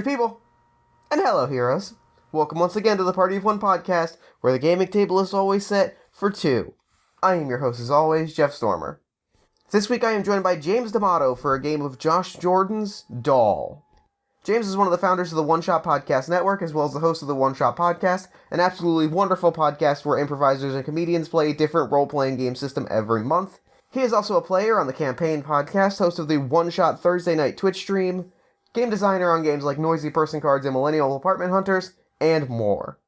Party people, and hello heroes. Welcome once again to the Party of One podcast, where the gaming table is always set for two. I am your host as always, Jeff Stormer. This week I am joined by James D'Amato for a game of Josh Jordan's Doll. James is one of the founders of the One Shot Podcast Network, as well as the host of the One Shot Podcast, an absolutely wonderful podcast where improvisers and comedians play a different role-playing game system every month. He is also a player on the Campaign Podcast, host of the One Shot Thursday night Twitch stream, game designer on games like Noisy Person Cards and Millennial Apartment Hunters, and more.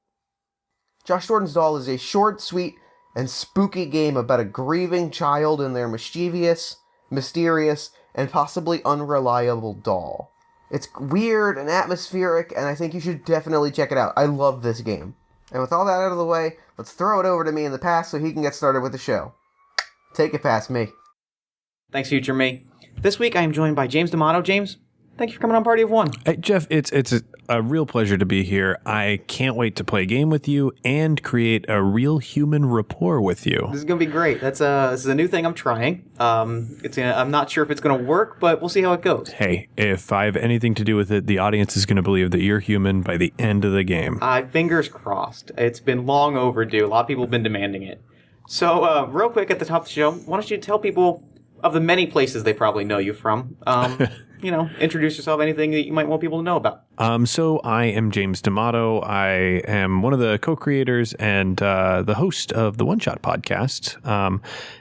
Josh Jordan's Doll is a short, sweet, and spooky game about a grieving child and their mischievous, mysterious, and possibly unreliable doll. It's weird and atmospheric, and I think you should definitely check it out. I love this game. And with all that out of the way, let's throw it over to me in the past so he can get started with the show. Take it past me. Thanks, future me. This week I am joined by James D'Amato. James, thank you for coming on Party of One. Hey, Jeff, it's a real pleasure to be here. I can't wait to play a game with you and create a real human rapport with you. This is going to be great. This is a new thing I'm trying. I'm not sure if it's going to work, but we'll see how it goes. Hey, if I have anything to do with it, the audience is going to believe that you're human by the end of the game. Fingers crossed. It's been long overdue. A lot of people have been demanding it. So, real quick at the top of the show, why don't you tell people of the many places they probably know you from, introduce yourself, anything that you might want people to know about. So I am James D'Amato. I am one of the co-creators and the host of the One Shot Podcast,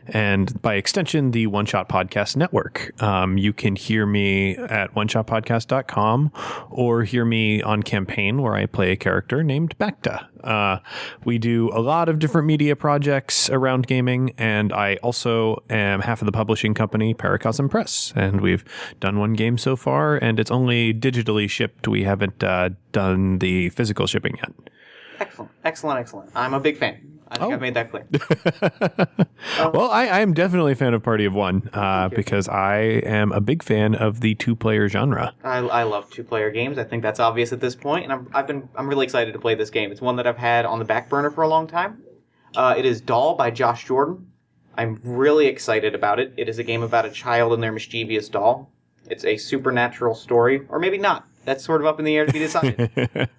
and by extension, the One Shot Podcast Network. You can hear me at oneshotpodcast.com or hear me on Campaign, where I play a character named Bacta. We do a lot of different media projects around gaming, and I also am half of the publishing company, Paracosm Press, and we've done one game so far, and it's only digitally shipped. We haven't done the physical shipping yet. Excellent. I'm a big fan. I think I've made that clear. Well, I am definitely a fan of Party of One because I am a big fan of the two-player genre. I love two-player games. I think that's obvious at this point, and I'm really excited to play this game. It's one that I've had on the back burner for a long time. It is Doll by Josh Jordan. I'm really excited about it. It is a game about a child and their mischievous doll. It's a supernatural story, or maybe not. That's sort of up in the air to be decided.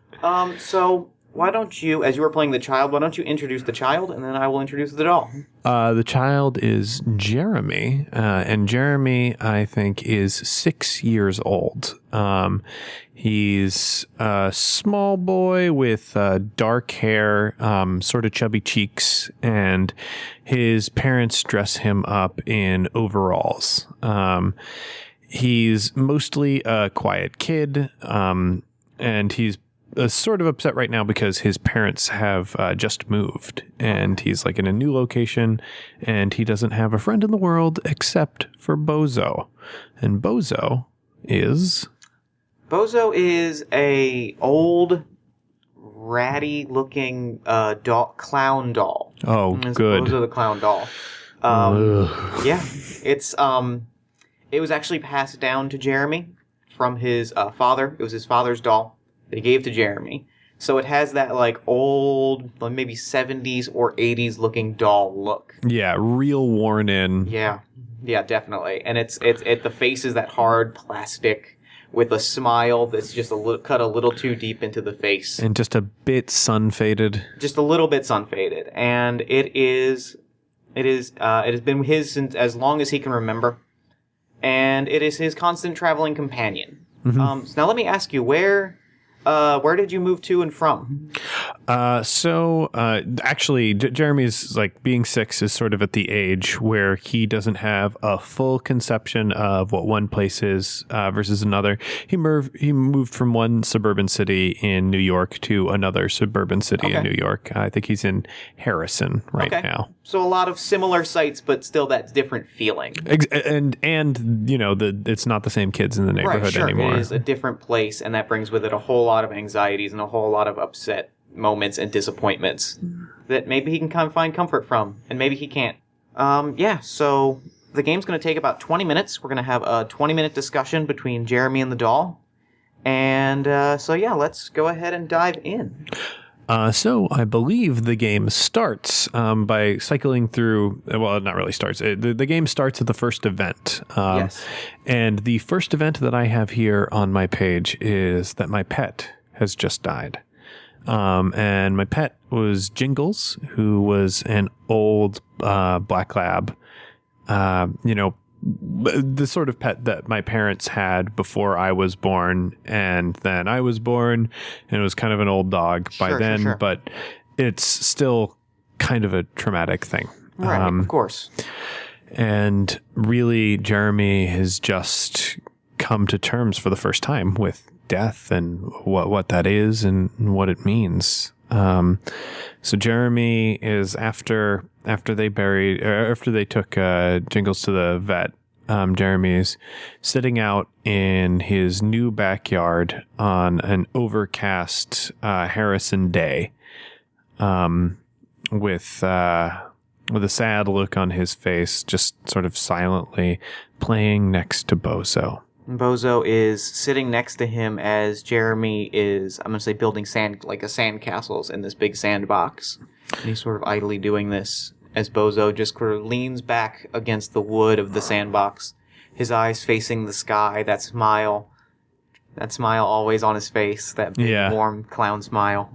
So why don't you, as you are playing the child, why don't you introduce the child, and then I will introduce the doll. The child is Jeremy, and Jeremy, I think, is 6 years old. He's a small boy with dark hair, sort of chubby cheeks, and his parents dress him up in overalls. He's mostly a quiet kid, and he's sort of upset right now because his parents have just moved, and he's like in a new location, and he doesn't have a friend in the world except for Bozo. And Bozo is a old, ratty-looking clown doll. Oh, good. Bozo the clown doll. Yeah, it's it was actually passed down to Jeremy from his father. It was his father's doll that he gave to Jeremy. So it has that like old, maybe 70s or 80s looking doll look. Yeah, real worn in. Yeah, definitely. And it's the face is that hard plastic with a smile that's just cut a little too deep into the face. And just a bit sun-faded. Just a little bit sun-faded. And it has been his since as long as he can remember. And it is his constant traveling companion. Mm-hmm. So now let me ask you, where did you move to and from? Actually, Jeremy's like being 6 is sort of at the age where he doesn't have a full conception of what one place is versus another. He moved from one suburban city in New York to another suburban city in New York. I think he's in Harrison right now. So a lot of similar sites, but still that different feeling. And it's not the same kids in the neighborhood anymore. It is a different place, and that brings with it a whole lot of anxieties and a whole lot of upset moments and disappointments that maybe he can find comfort from, and maybe he can't. So the game's going to take about 20 minutes. We're going to have a 20-minute discussion between Jeremy and the doll. And let's go ahead and dive in. So I believe the game starts by cycling through. Well, not really starts. The game starts at the first event. Yes. And the first event that I have here on my page is that my pet has just died. And my pet was Jingles, who was an old black lab. The sort of pet that my parents had before I was born, and then I was born, and it was kind of an old dog by then, sure. but it's still kind of a traumatic thing. Right, of course. And really, Jeremy has just come to terms for the first time with death and what that is and what it means. So Jeremy is after they took Jingles to the vet. Jeremy is sitting out in his new backyard on an overcast Harrison day, with a sad look on his face, just sort of silently playing next to Bozo. Bozo is sitting next to him as Jeremy is, I'm going to say, building sandcastles in this big sandbox. And he's sort of idly doing this as Bozo just sort of leans back against the wood of the sandbox, his eyes facing the sky, that smile always on his face, that big, warm clown smile.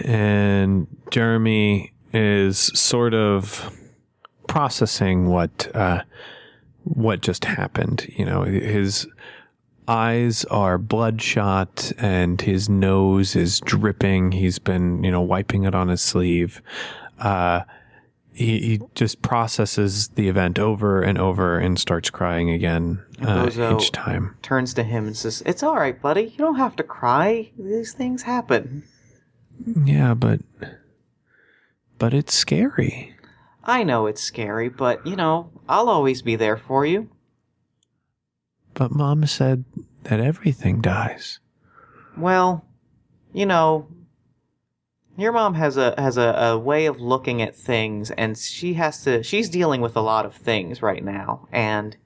And Jeremy is sort of processing what just happened. His eyes are bloodshot and his nose is dripping. He's been, wiping it on his sleeve. He just processes the event over and over and starts crying again each time. Turns to him and says, "It's all right, buddy. You don't have to cry. These things happen." Yeah, but it's scary. I know it's scary, but, I'll always be there for you. But Mom said that everything dies. Well, your mom has a way of looking at things, and she's dealing with a lot of things right now, and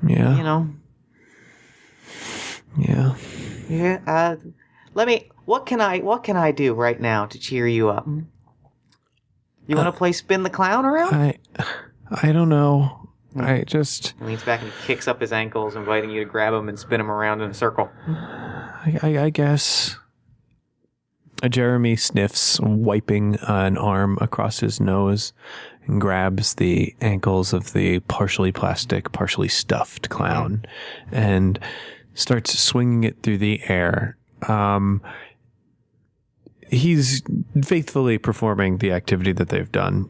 Yeah. What can I do right now to cheer you up? You want to play Spin the Clown around? I don't know. I just... He leans back and kicks up his ankles, inviting you to grab him and spin him around in a circle. I guess... Jeremy sniffs, wiping an arm across his nose, and grabs the ankles of the partially plastic, partially stuffed clown, and starts swinging it through the air. He's faithfully performing the activity that they've done,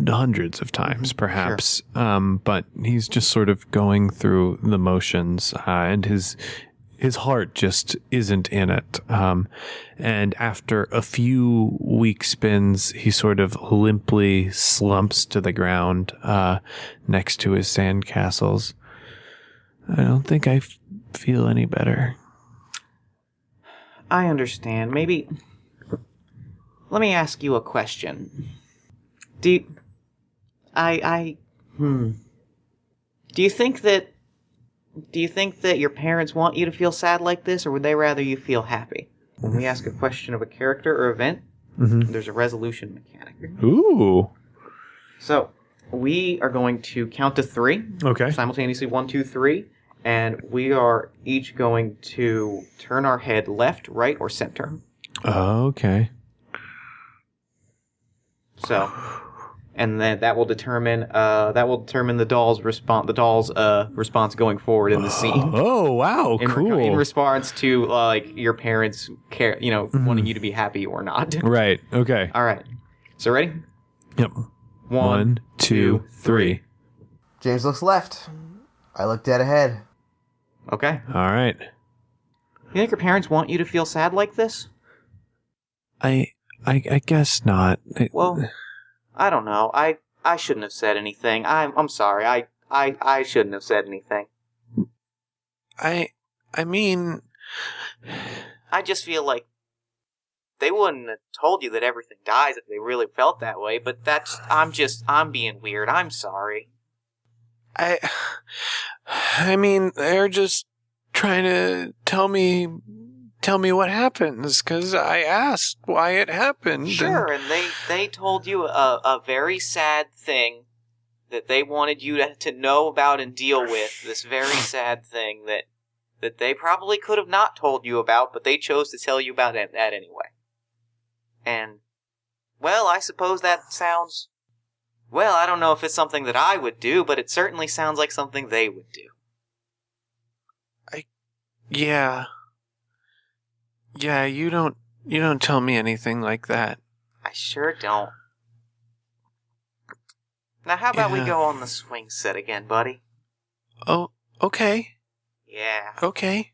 hundreds of times, perhaps. Sure. But he's just sort of going through the motions, and his heart just isn't in it. And after a few weak spins, he sort of limply slumps to the ground next to his sandcastles. I don't think I feel any better. I understand. Maybe... Let me ask you a question. Do you think that your parents want you to feel sad like this, or would they rather you feel happy? When we ask a question of a character or event, there's a resolution mechanic. Ooh. So, we are going to count to 3. Okay. Simultaneously, 1, 2, 3. And we are each going to turn our head left, right, or center. Okay. So, and then that will determine the doll's response. The doll's response going forward in the scene. Oh wow! Cool. In response to your parents wanting you to be happy or not. Right. Okay. All right. So ready? Yep. 1, 2, 3. James looks left. I look dead ahead. Okay. All right. You think your parents want you to feel sad like this? I guess not. Well, I don't know. I shouldn't have said anything. I'm sorry. I shouldn't have said anything. I mean, I just feel like they wouldn't have told you that everything dies if they really felt that way, but I'm being weird. I'm sorry. I mean, they're just trying to tell me tell me what happens, because I asked why it happened. Sure, and they told you a very sad thing that they wanted you to know about and deal with. This very sad thing that they probably could have not told you about, but they chose to tell you about that anyway. And, well, I suppose that sounds... Well, I don't know if it's something that I would do, but it certainly sounds like something they would do. Yeah. Yeah, you don't tell me anything like that. I sure don't. Now, how about we go on the swing set again, buddy? Oh, okay. Yeah. Okay.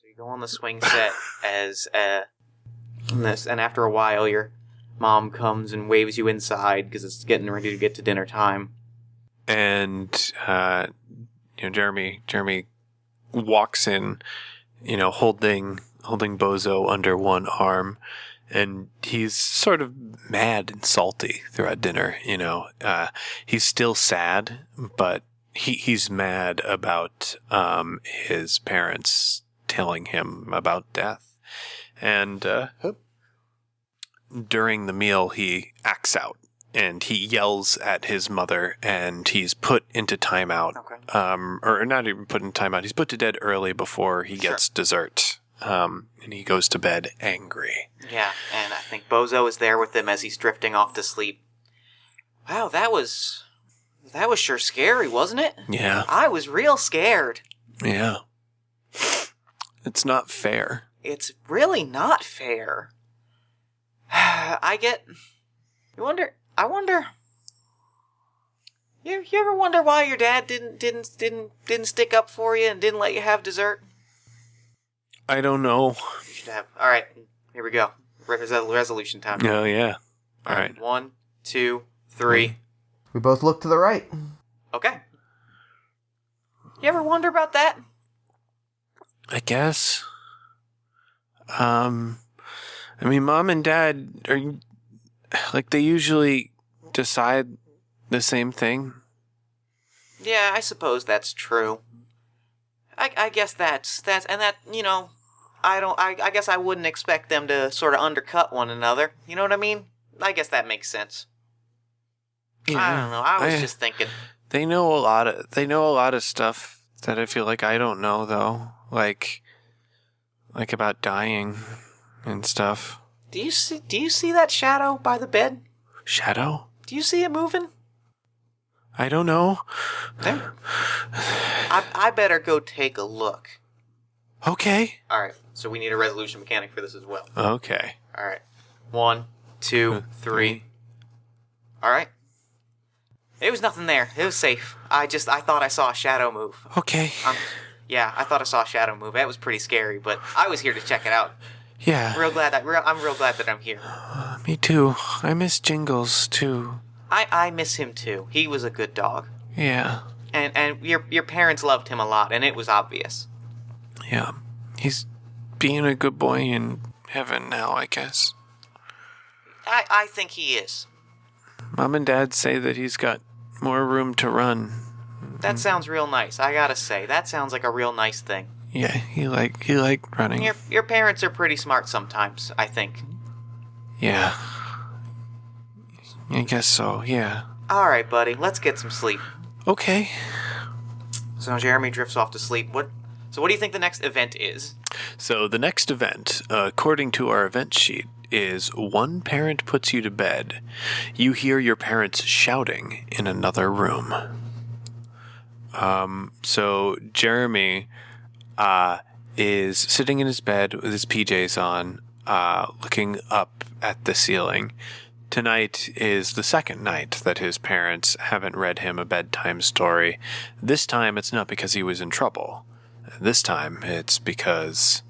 So you go on the swing set and after a while, your mom comes and waves you inside because it's getting ready to get to dinner time. And Jeremy walks in, holding Bozo under one arm, and he's sort of mad and salty throughout dinner. He's still sad, but he's mad about his parents telling him about death. And during the meal, he acts out. And he yells at his mother, and he's put into timeout. Okay. Or not even put in timeout. He's put to bed early before he gets dessert. And he goes to bed angry. Yeah, and I think Bozo is there with him as he's drifting off to sleep. Wow, that was sure scary, wasn't it? Yeah. I was real scared. Yeah. It's not fair. It's really not fair. I wonder. You ever wonder why your dad didn't stick up for you and didn't let you have dessert? I don't know. You should have. All right, here we go. Resolution time. Oh yeah. All right. 1, 2, 3. We both look to the right. Okay. You ever wonder about that? I guess. Mom and Dad are like, they usually decide the same thing. Yeah, I suppose that's true. I guess that's and that, I guess I wouldn't expect them to sort of undercut one another. You know what I mean? I guess that makes sense. Yeah, I don't know. I was just thinking. They know a lot of stuff that I feel like I don't know, though. Like about dying and stuff. Do you see that shadow by the bed? Shadow? Do you see it moving? I don't know. There. I better go take a look. Okay. All right. So we need a resolution mechanic for this as well. Okay. All right. 1, 2, 3. All right. It was nothing there. It was safe. I thought I saw a shadow move. Okay. Yeah, I thought I saw a shadow move. That was pretty scary, but I was here to check it out. Yeah. I'm real glad that I'm here. Me too. I miss Jingles too. I miss him too. He was a good dog. Yeah. And your parents loved him a lot, and it was obvious. Yeah. He's being a good boy in heaven now, I guess. I think he is. Mom and Dad say that he's got more room to run. That sounds real nice. I gotta say, that sounds like a real nice thing. Yeah, he liked running. Your parents are pretty smart sometimes, I think. Yeah. I guess so, yeah. All right, buddy, let's get some sleep. Okay. So Jeremy drifts off to sleep. What do you think the next event is? So the next event, according to our event sheet, is one parent puts you to bed. You hear your parents shouting in another room. So Jeremy is sitting in his bed with his PJs on, looking up at the ceiling. Tonight is the second night that his parents haven't read him a bedtime story. This time it's not because he was in trouble. This time it's because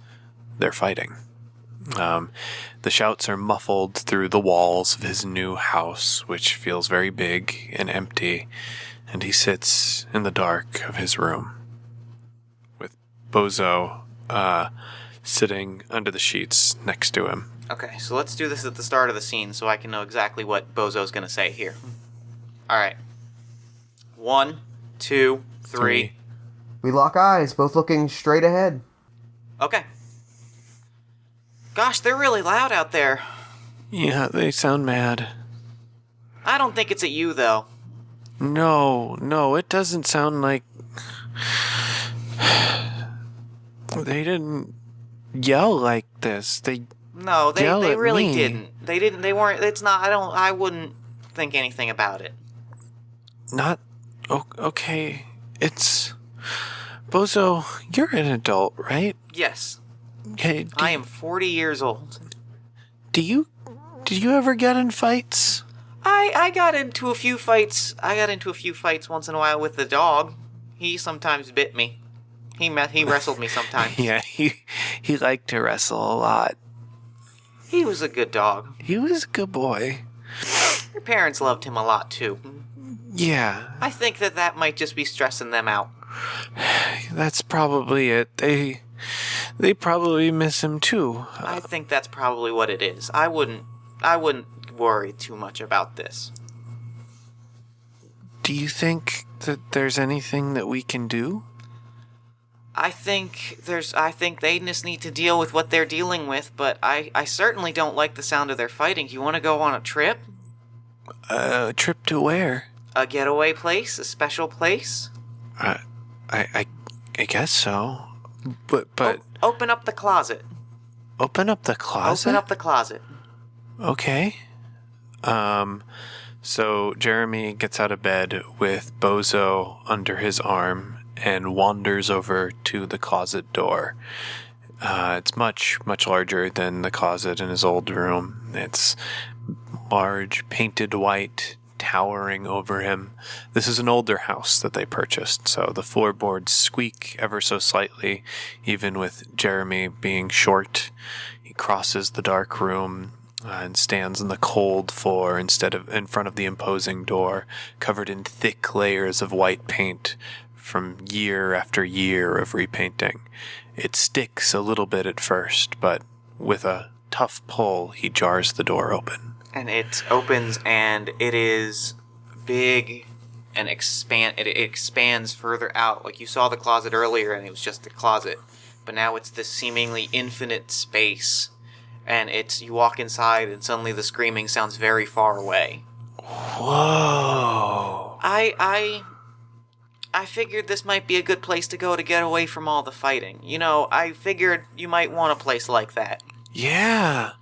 they're fighting. The shouts are muffled through the walls of his new house, which feels very big and empty, and he sits in the dark of his room with Bozo sitting under the sheets next to him. Okay, so let's do this at the start of the scene so I can know exactly what Bozo's going to say here. All right. 1, 2, 3. We lock eyes, both looking straight ahead. Okay. Gosh, they're really loud out there. Yeah, they sound mad. I don't think it's at you, though. No, it doesn't sound like... They didn't yell like this. No, they Yell at really me. didn't. They weren't, it's not, I wouldn't think anything about it. Not... Okay, it's... Bozo, you're an adult, right? Yes, Okay, I am 40 years old. Did you ever get in fights? I got into a few fights. I got into a few fights once in a while with the dog. He sometimes bit me. He wrestled me sometimes. Yeah, he liked to wrestle a lot. He was a good dog. He was a good boy. Your parents loved him a lot, too. Yeah, I think that might just be stressing them out. that's probably it. They probably miss him too. I think that's probably what it is. I wouldn't worry too much about this. Do you think that there's anything that we can do? I think they just need to deal with what they're dealing with, but I certainly don't like the sound of their fighting. You want to go on a trip? A trip to where? A getaway place? A special place? I guess so. But Open up the closet. open up the closet. Open up the closet. Okay. So Jeremy gets out of bed with Bozo under his arm and wanders over to the closet door. It's much, much larger than the closet in his old room. It's large, painted white, towering over him. This is an older house that they purchased, so the floorboards squeak ever so slightly, even with Jeremy being short. He crosses the dark room and stands on the cold floor instead of in front of the imposing door, covered in thick layers of white paint from year after year of repainting. It sticks a little bit at first, but with a tough pull, he jars the door open. And it opens, and it is big and it expands further out. Like you saw the closet earlier, and it was just a closet, but now it's this seemingly infinite space. And you walk inside, and suddenly the screaming sounds very far away. Whoa! I figured this might be a good place to go to get away from all the fighting. You know, I figured you might want a place like that. Yeah,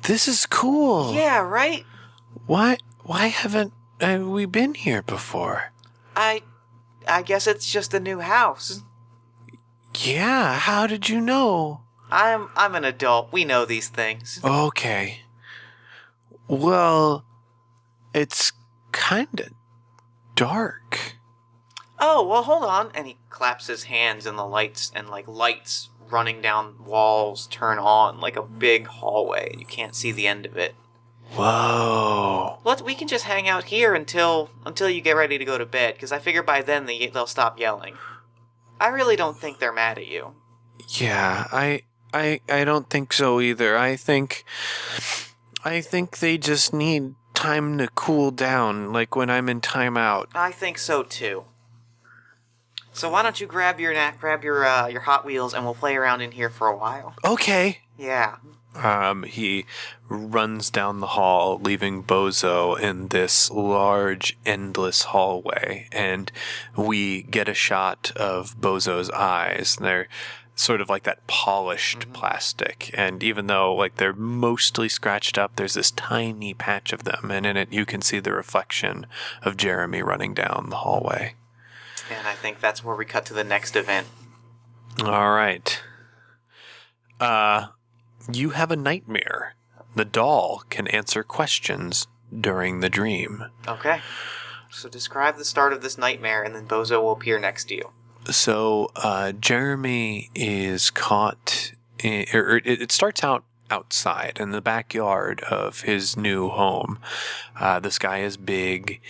this is cool. Yeah, right? Why haven't we been here before? I guess it's just a new house. Yeah, how did you know? I'm an adult. We know these things. Okay. Well, it's kinda dark. Oh, well, hold on. And he claps his hands, and the lights running down walls turn on like a big hallway, and you can't see the end of it. Whoa. We can just hang out here until you get ready to go to bed, because I figure by then they'll stop yelling. I really don't think they're mad at you. Yeah, I don't think so either. I think they just need time to cool down, like when I'm in timeout. I think so too. So why don't you grab your Hot Wheels, and we'll play around in here for a while. Okay. Yeah. He runs down the hall, leaving Bozo in this large, endless hallway, and we get a shot of Bozo's eyes. They're sort of like that polished plastic, and even though like they're mostly scratched up, there's this tiny patch of them, and in it you can see the reflection of Jeremy running down the hallway. And I think that's where we cut to the next event. All right. You have a nightmare. The doll can answer questions during the dream. Okay. So describe the start of this nightmare, and then Bozo will appear next to you. So, Jeremy is caught it starts out outside in the backyard of his new home. The sky is big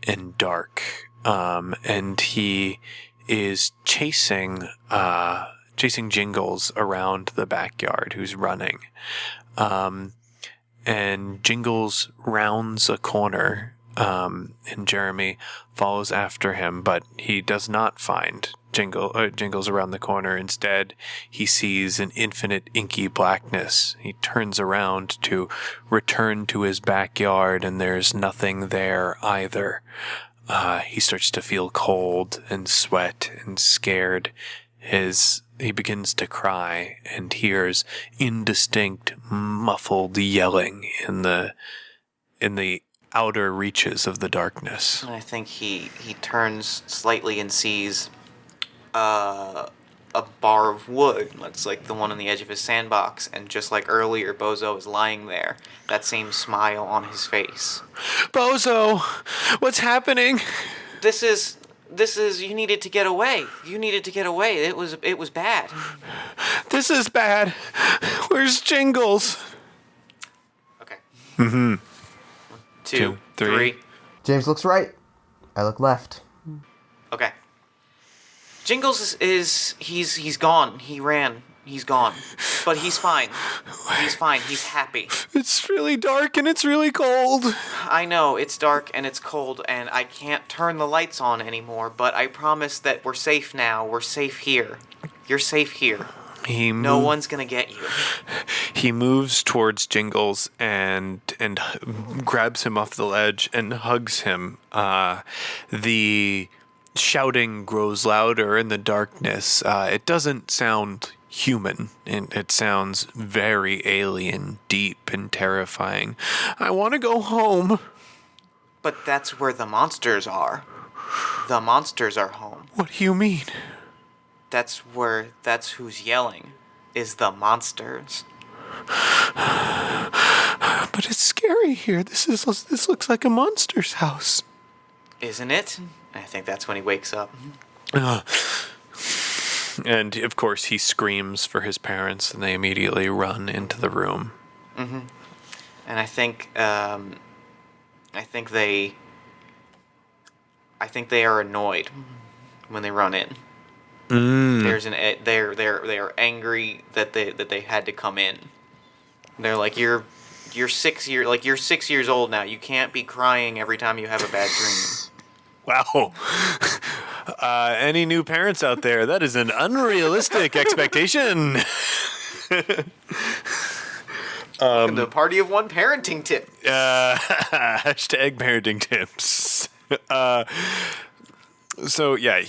and dark, and he is chasing Jingles around the backyard, who's running. And Jingles rounds a corner, and Jeremy follows after him, but he does not find Jingles around the corner. Instead, he sees an infinite inky blackness. He turns around to return to his backyard, and there's nothing there either. He starts to feel cold and sweat and scared. He begins to cry and hears indistinct, muffled yelling in the outer reaches of the darkness. And I think he turns slightly and sees a bar of wood. That's like the one on the edge of his sandbox. And just like earlier, Bozo is lying there. That same smile on his face. Bozo! What's happening? This is you needed to get away. You needed to get away. It was bad. This is bad. Where's Jingles? Okay. Mm-hmm. 2, 3. James looks right. I look left. Okay. Jingles he's gone. He ran. He's gone. But he's fine. He's fine. He's happy. It's really dark and it's really cold. I know, it's dark and it's cold and I can't turn the lights on anymore, but I promise that we're safe now. We're safe here. You're safe here. No one's gonna get you. He moves towards Jingles and grabs him off the ledge and hugs him. The shouting grows louder in the darkness. It doesn't sound human, and it sounds very alien, deep and terrifying. I want to go home. But that's where the monsters are. The monsters are home. What do you mean? That's who's yelling, is the monsters. But it's scary here. This looks like a monster's house. Isn't it? I think that's when he wakes up. And of course he screams for his parents, and they immediately run into the room. Mm-hmm. And I think they are annoyed when they run in. They are angry that they had to come in. They're like, you're 6 years old now. You can't be crying every time you have a bad dream. Wow. Any new parents out there, that is an unrealistic expectation. Welcome to Party of One parenting tip. Hashtag parenting tips. So yeah,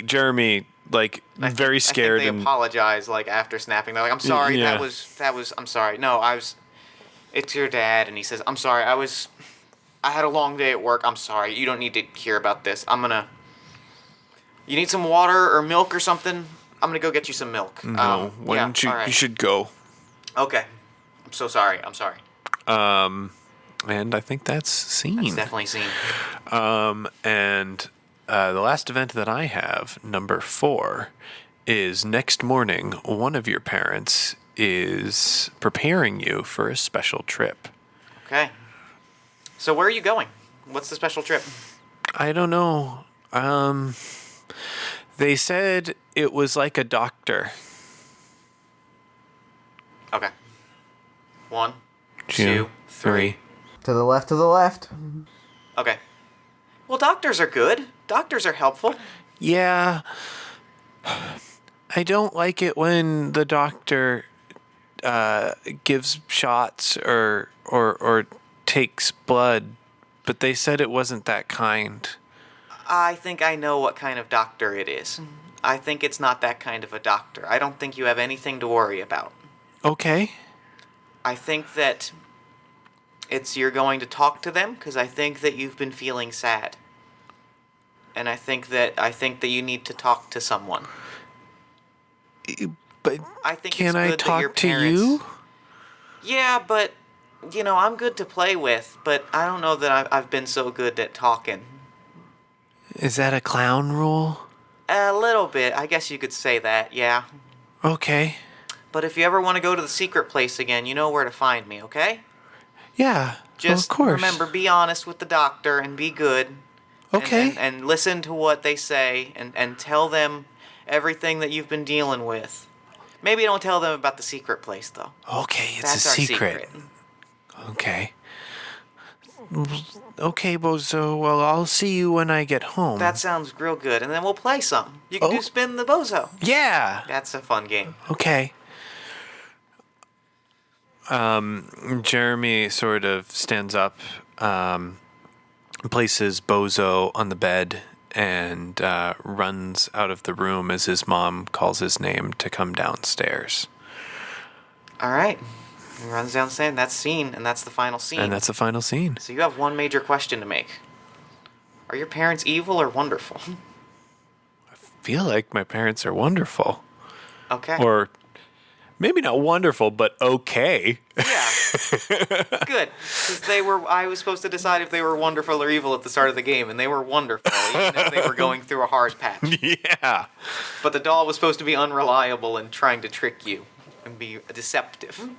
Jeremy, like, very scared. I think they apologize, like, after snapping. They're like, I'm sorry, Yeah. that was, I'm sorry. No, it's your dad. And he says, I'm sorry, I had a long day at work. I'm sorry. You don't need to hear about this. You need some water or milk or something? I'm gonna go get you some milk. No, you should go. Okay. I'm so sorry. I'm sorry. And I think that's scene. That's definitely scene. And the last event that I have, number 4, is next morning, one of your parents is preparing you for a special trip. Okay. So where are you going? What's the special trip? I don't know. They said it was like a doctor. Okay. 1, 2, 3. To the left, to the left. Okay. Well, doctors are good. Doctors are helpful. Yeah. I don't like it when the doctor gives shots or takes blood, but they said it wasn't that kind. I think I know what kind of doctor it is. I think it's not that kind of a doctor. I don't think you have anything to worry about. Okay. I think that you're going to talk to them because I think that you've been feeling sad. And I think that you need to talk to someone. But I think can it's I good that your talk to parents... you? Yeah, but I'm good to play with, but I don't know that I've been so good at talking. Is that a clown rule? A little bit. I guess you could say that, yeah. Okay. But if you ever want to go to the secret place again, you know where to find me, okay? Yeah, Just of course. remember, be honest with the doctor and be good. Okay. And listen to what they say and tell them everything that you've been dealing with. Maybe don't tell them about the secret place, though. Okay, it's That's a our secret. secret. Okay. Okay, Bozo. Well, I'll see you when I get home. That sounds real good. And then we'll play some. You can do Spin the Bozo. Yeah. That's a fun game. Okay. Jeremy sort of stands up, places Bozo on the bed, and runs out of the room as his mom calls his name to come downstairs. All right. He runs downstairs, and that's scene, and that's the final scene. So you have one major question to make. Are your parents evil or wonderful? I feel like my parents are wonderful. Okay. Or maybe not wonderful, but okay. Yeah. Good. Because I was supposed to decide if they were wonderful or evil at the start of the game, and they were wonderful, even if they were going through a hard patch. Yeah. But the doll was supposed to be unreliable and trying to trick you and be deceptive.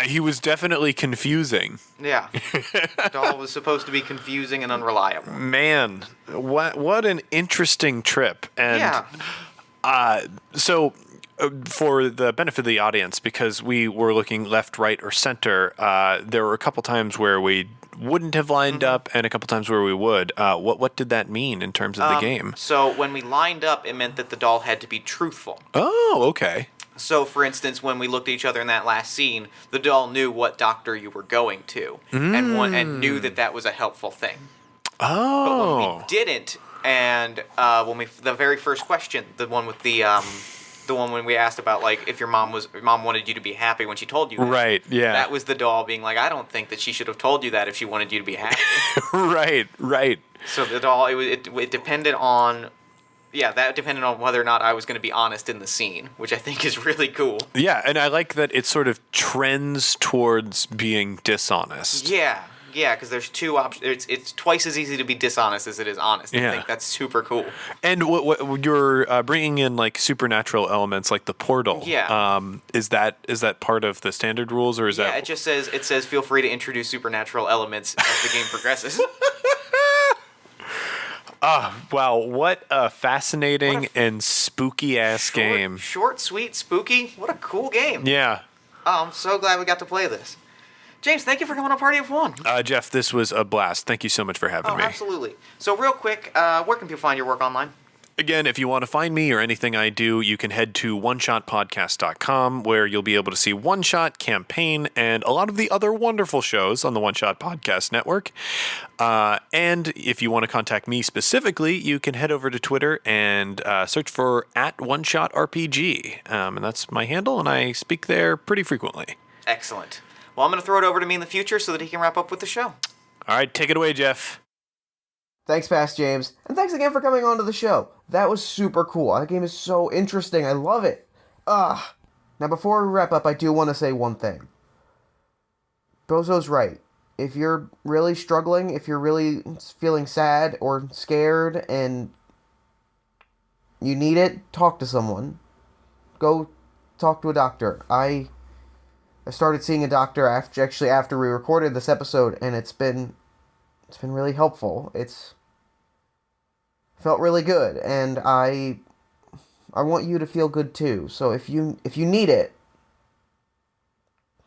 He was definitely confusing. Yeah. The doll was supposed to be confusing and unreliable. Man, what an interesting trip. And yeah. So for the benefit of the audience, because we were looking left, right, or center, there were a couple times where we wouldn't have lined up and a couple times where we would. What did that mean in terms of the game? So when we lined up, it meant that the doll had to be truthful. Oh, okay. So, for instance, when we looked at each other in that last scene, the doll knew what doctor you were going to and knew that was a helpful thing. Oh. But when we didn't, and the very first question, the one with the one when we asked about like if your mom wanted you to be happy when she told you that. Right, yeah. That was the doll being like, I don't think that she should have told you that if she wanted you to be happy. Right. So the doll, it depended on. Yeah, that depended on whether or not I was going to be honest in the scene, which I think is really cool. Yeah, and I like that it sort of trends towards being dishonest. Yeah, because there's two options. It's twice as easy to be dishonest as it is honest. Yeah. I think that's super cool. And what you're bringing in like supernatural elements like the portal. Yeah. Is that part of the standard rules or is that? Yeah, it says feel free to introduce supernatural elements as the game progresses. Wow, what a fascinating and spooky-ass game. Short, sweet, spooky. What a cool game. Yeah. Oh, I'm so glad we got to play this. James, thank you for coming on Party of One. Jeff, this was a blast. Thank you so much for having me. Absolutely. So real quick, where can people find your work online? Again, if you want to find me or anything I do, you can head to oneshotpodcast.com, where you'll be able to see One Shot, Campaign, and a lot of the other wonderful shows on the One Shot Podcast Network. And if you want to contact me specifically, you can head over to Twitter and search for @OneShotRPG. And that's my handle, and I speak there pretty frequently. Excellent. Well, I'm going to throw it over to me in the future so that he can wrap up with the show. All right, take it away, Jeff. Thanks, Past James, and thanks again for coming on to the show. That was super cool. That game is so interesting. I love it. Now, before we wrap up, I do want to say one thing. Bozo's right. If you're really struggling, if you're really feeling sad or scared and you need it, talk to someone. Go talk to a doctor. I started seeing a doctor after we recorded this episode, and it's been really helpful. It's felt really good, and I want you to feel good too. So if you need it,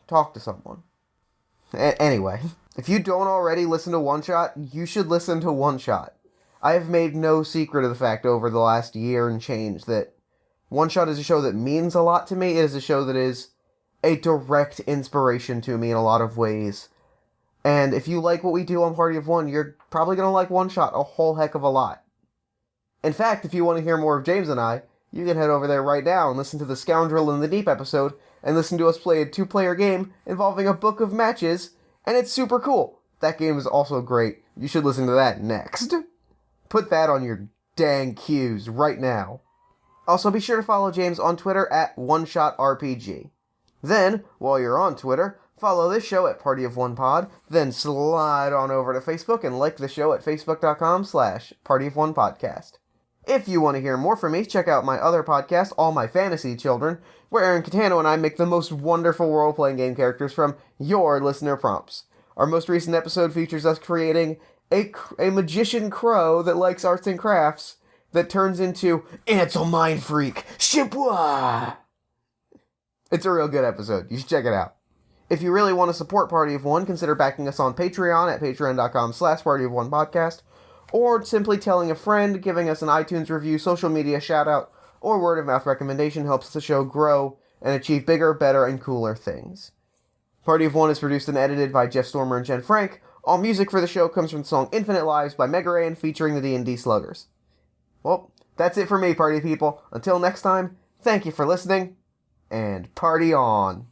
talk to someone. Anyway, if you don't already listen to One Shot, you should listen to One Shot. I have made no secret of the fact over the last year and change that One Shot is a show that means a lot to me. It is a show that is a direct inspiration to me in a lot of ways. And if you like what we do on Party of One, you're probably going to like One Shot a whole heck of a lot. In fact, if you want to hear more of James and I, you can head over there right now and listen to the Scoundrel in the Deep episode, and listen to us play a 2-player game involving a book of matches, and it's super cool. That game is also great. You should listen to that next. Put that on your dang queues right now. Also, be sure to follow James on Twitter @OneShotRPG. Then, while you're on Twitter, follow this show at Party of One Pod, then slide on over to Facebook and like the show at facebook.com/Party of One Podcast. If you want to hear more from me, check out my other podcast, All My Fantasy Children, where Aaron Catano and I make the most wonderful role-playing game characters from your listener prompts. Our most recent episode features us creating a magician crow that likes arts and crafts that turns into Ansel Mindfreak. Shipwa! It's a real good episode. You should check it out. If you really want to support Party of One, consider backing us on Patreon at patreon.com/partyofonepodcast, or simply telling a friend, giving us an iTunes review, social media shout-out, or word-of-mouth recommendation helps the show grow and achieve bigger, better, and cooler things. Party of One is produced and edited by Jeff Stormer and Jen Frank. All music for the show comes from the song Infinite Lives by Mega Ran featuring the D&D Sluggers. Well, that's it for me, party people. Until next time, thank you for listening, and party on!